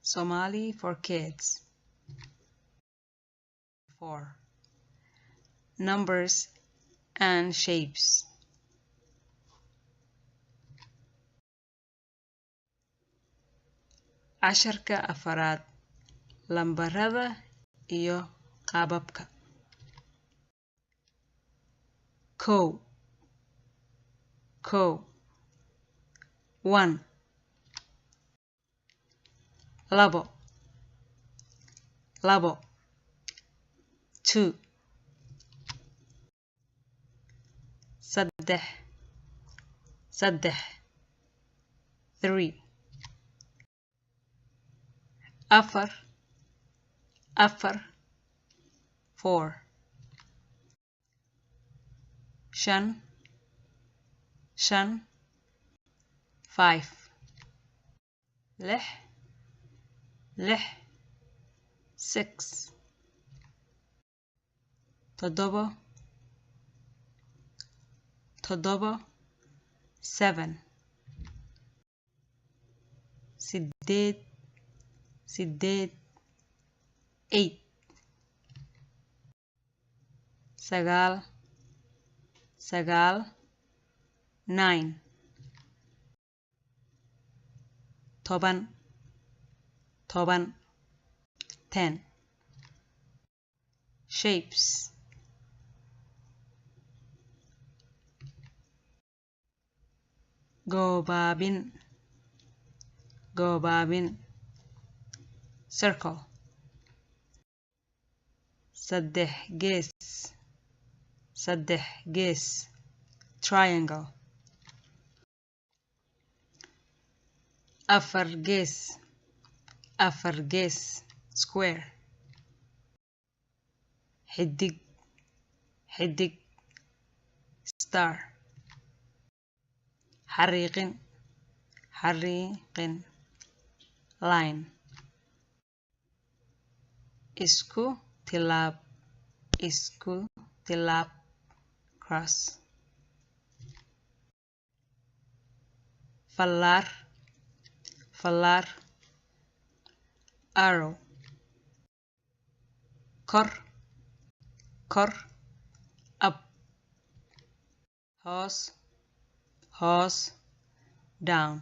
Somali for kids. 4. Numbers and shapes. casharka afaraad lambarada iyo qaababka. kow 1 labo 2 saddex 3 afar 4 shan 5 6 7 8 9 10 shapes goobaabin circle saddex gees triangle afar gees square xidig star xariiqin line isku tilaab cross fallaar arrow kor up hoos down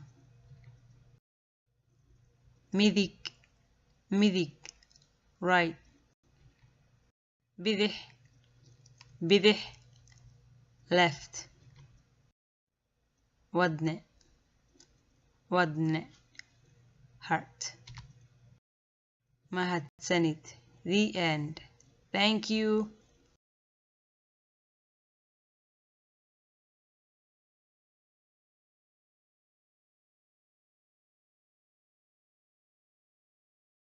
midig right bidix left wadne heart. Mahadsanid. The end. Thank you.